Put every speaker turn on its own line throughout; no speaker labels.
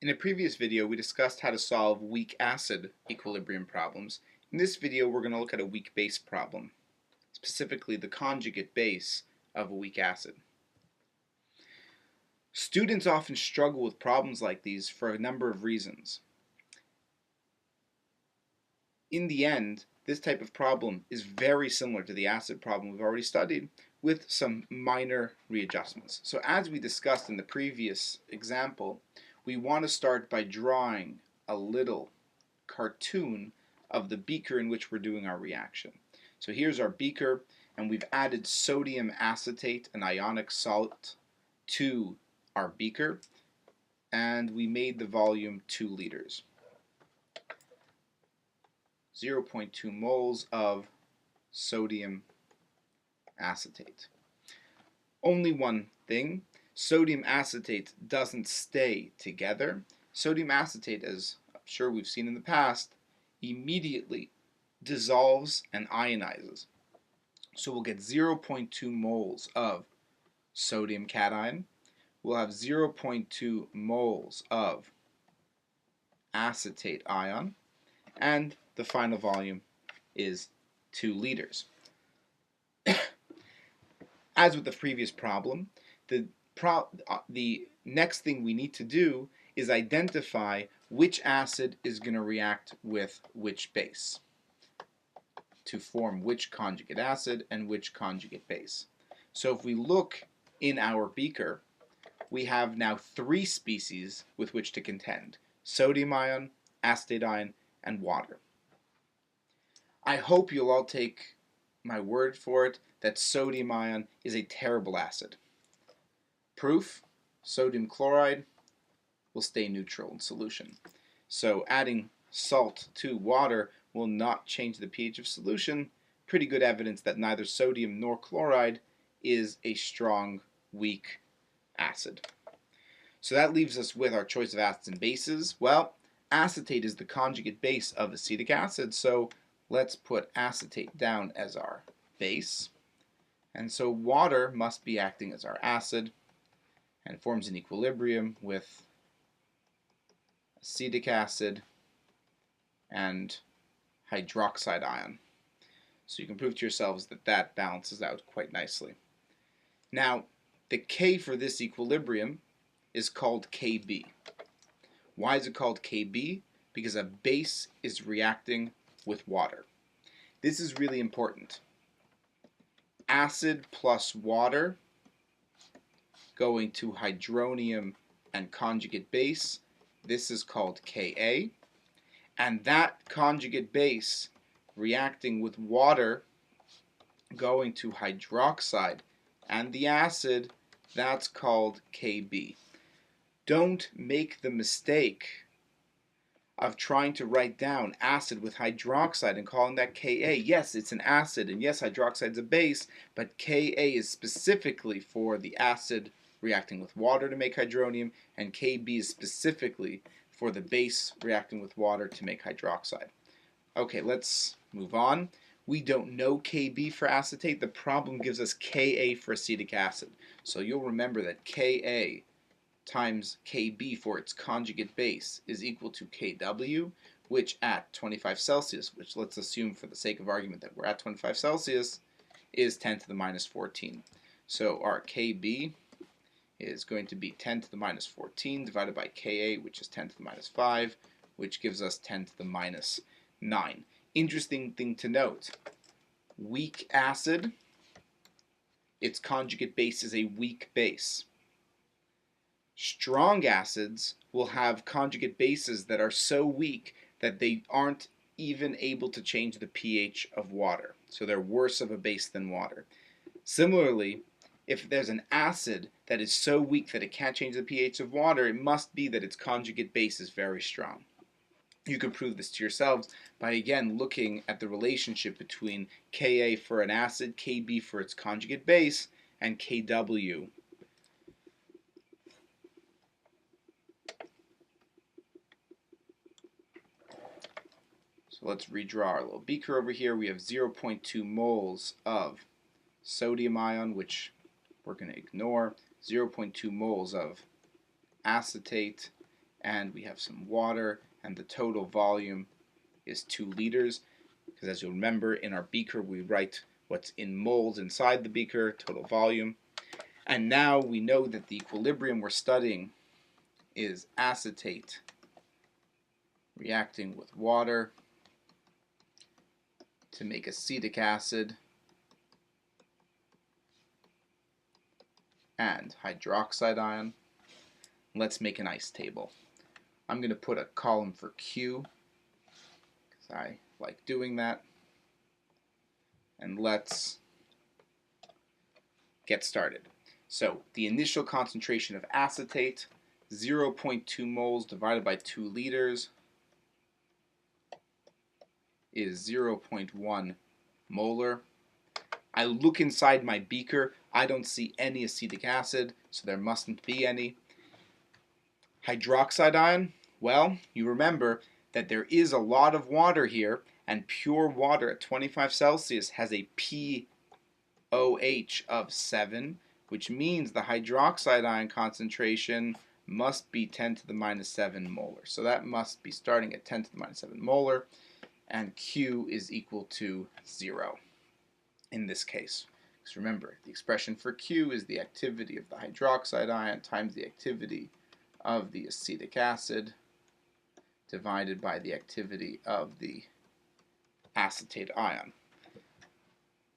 In a previous video, we discussed how to solve weak acid equilibrium problems. In this video, we're going to look at a weak base problem, specifically the conjugate base of a weak acid. Students often struggle with problems like these for a number of reasons. In the end, this type of problem is very similar to the acid problem we've already studied, with some minor readjustments. So as we discussed in the previous example, we want to start by drawing a little cartoon of the beaker in which we're doing our reaction. So here's our beaker, and we've added sodium acetate, an ionic salt, to our beaker, and we made the volume 2 liters. 0.2 moles of sodium acetate. Only one thing, sodium acetate doesn't stay together. Sodium acetate, as I'm sure we've seen in the past, immediately dissolves and ionizes. So we'll get 0.2 moles of sodium cation. We'll have 0.2 moles of acetate ion, and the final volume is 2 liters. As with the previous problem, the next thing we need to do is identify which acid is going to react with which base to form which conjugate acid and which conjugate base. So if we look in our beaker, we have now 3 species with which to contend: sodium ion, acetate ion, and water. I hope you'll all take my word for it that sodium ion is a terrible acid. Proof: sodium chloride will stay neutral in solution. So adding salt to water will not change the pH of solution. Pretty good evidence that neither sodium nor chloride is a strong, weak acid. So that leaves us with our choice of acids and bases. Well, acetate is the conjugate base of acetic acid, so let's put acetate down as our base. And so water must be acting as our acid and forms an equilibrium with acetic acid and hydroxide ion. So you can prove to yourselves that that balances out quite nicely. Now, the K for this equilibrium is called Kb. Why is it called Kb? Because a base is reacting with water. This is really important. Acid plus water going to hydronium and conjugate base. This is called Ka. And that conjugate base reacting with water going to hydroxide and the acid, that's called Kb. Don't make the mistake of trying to write down acid with hydroxide and calling that Ka. Yes, it's an acid, and yes, hydroxide's a base, but Ka is specifically for the acid reacting with water to make hydronium, and Kb is specifically for the base reacting with water to make hydroxide. Okay, let's move on. We don't know Kb for acetate. The problem gives us Ka for acetic acid. So you'll remember that Ka times Kb for its conjugate base is equal to Kw, which at 25 Celsius, which let's assume for the sake of argument that we're at 25 Celsius, is 10 to the minus 14. So our Kb is going to be 10 to the minus 14 divided by Ka, which is 10 to the minus 5, which gives us 10 to the minus 9. Interesting thing to note, weak acid, its conjugate base is a weak base. Strong acids will have conjugate bases that are so weak that they aren't even able to change the pH of water. So they're worse of a base than water. Similarly, if there's an acid that is so weak that it can't change the pH of water, it must be that its conjugate base is very strong. You can prove this to yourselves by again looking at the relationship between Ka for an acid, Kb for its conjugate base, and Kw. So let's redraw our little beaker over here. We have 0.2 moles of sodium ion, which we're going to ignore, 0.2 moles of acetate, and we have some water, and the total volume is 2 liters, because as you'll remember, in our beaker we write what's in moles inside the beaker, total volume. And now we know that the equilibrium we're studying is acetate reacting with water to make acetic acid and hydroxide ion. Let's make an ice table. I'm going to put a column for Q, because I like doing that. And let's get started. So the initial concentration of acetate, 0.2 moles divided by 2 liters is 0.1 molar. I look inside my beaker. I don't see any acetic acid, so there mustn't be any. Hydroxide ion, well, you remember that there is a lot of water here, and pure water at 25 Celsius has a pOH of 7, which means the hydroxide ion concentration must be 10 to the minus 7 molar. So that must be starting at 10 to the minus 7 molar, and Q is equal to 0 in this case. Because remember, the expression for Q is the activity of the hydroxide ion times the activity of the acetic acid divided by the activity of the acetate ion.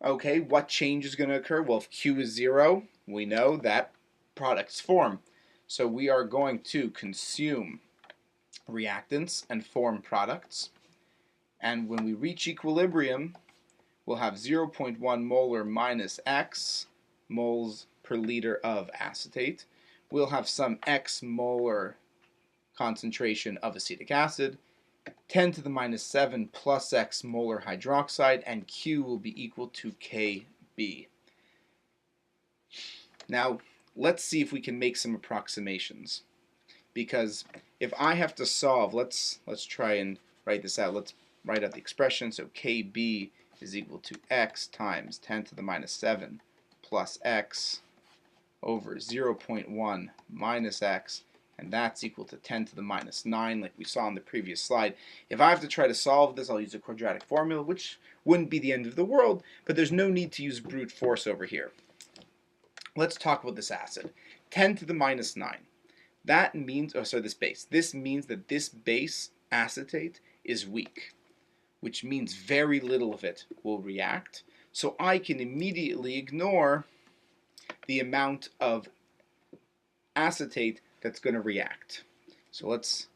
Okay, what change is going to occur? Well, if Q is 0, we know that products form. So we are going to consume reactants and form products. And when we reach equilibrium, we'll have 0.1 molar minus X moles per liter of acetate. We'll have some X molar concentration of acetic acid, 10 to the minus 7 plus X molar hydroxide, and Q will be equal to Kb. Now, let's see if we can make some approximations. Because if I have to solve, let's try and write this out. Let's write out the expression. So Kb is equal to X times 10 to the minus 7 plus X over 0.1 minus X, and that's equal to 10 to the minus 9, like we saw in the previous slide. If I have to try to solve this, I'll use a quadratic formula, which wouldn't be the end of the world, but there's no need to use brute force over here. Let's talk about this acid. 10 to the minus 9. That means, this base. This means that this base, acetate, is weak, which means very little of it will react. So I can immediately ignore the amount of acetate that's going to react. So let's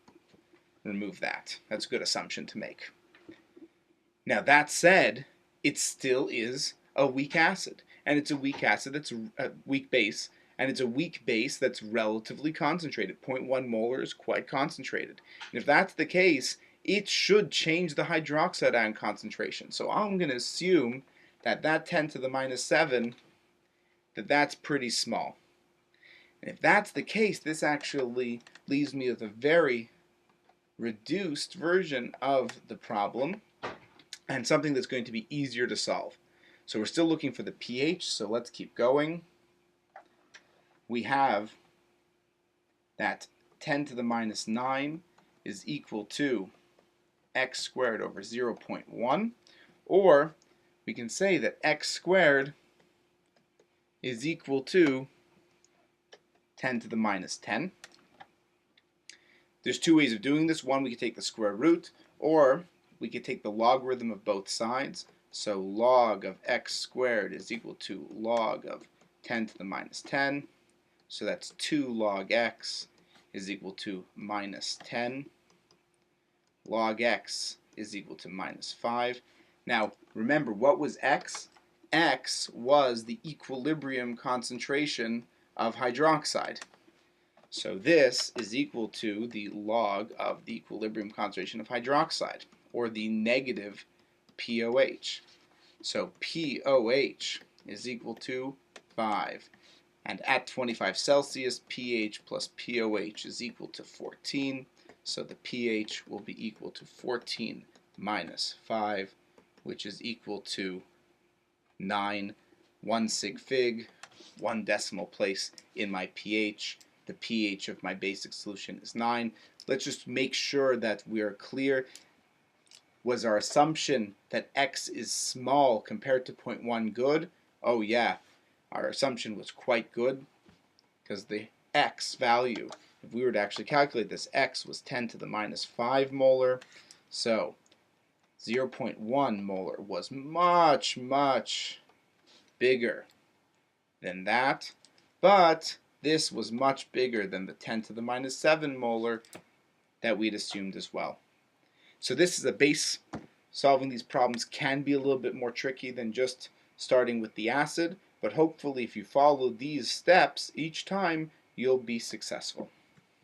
remove that. That's a good assumption to make. Now that said, it still is a weak acid, and it's a weak acid that's a weak base, and it's a weak base that's relatively concentrated. 0.1 molar is quite concentrated. And if that's the case, it should change the hydroxide ion concentration. So I'm going to assume that 10 to the minus 7, that's pretty small. And if that's the case, this actually leaves me with a very reduced version of the problem and something that's going to be easier to solve. So we're still looking for the pH, so let's keep going. We have that 10 to the minus 9 is equal to x squared over 0.1, or we can say that x squared is equal to 10 to the minus 10. There's two ways of doing this. One, we could take the square root, or we could take the logarithm of both sides. So log of x squared is equal to log of 10 to the minus 10. So that's 2 log x is equal to minus 10. Log x is equal to minus 5. Now, remember, what was x? X was the equilibrium concentration of hydroxide. So this is equal to the log of the equilibrium concentration of hydroxide, or the negative pOH. So pOH is equal to 5. And at 25 Celsius, pH plus pOH is equal to 14. So the pH will be equal to 14 minus 5, which is equal to 9, 1 sig fig, 1 decimal place in my pH. the pH of my basic solution is 9. Let's just make sure that we are clear. Was our assumption that x is small compared to 0.1 good? Oh yeah, our assumption was quite good, because the x value, if we were to actually calculate this, x was 10 to the minus 5 molar. So 0.1 molar was much, much bigger than that. But this was much bigger than the 10 to the minus 7 molar that we'd assumed as well. So this is a base. Solving these problems can be a little bit more tricky than just starting with the acid, but hopefully if you follow these steps each time, you'll be successful.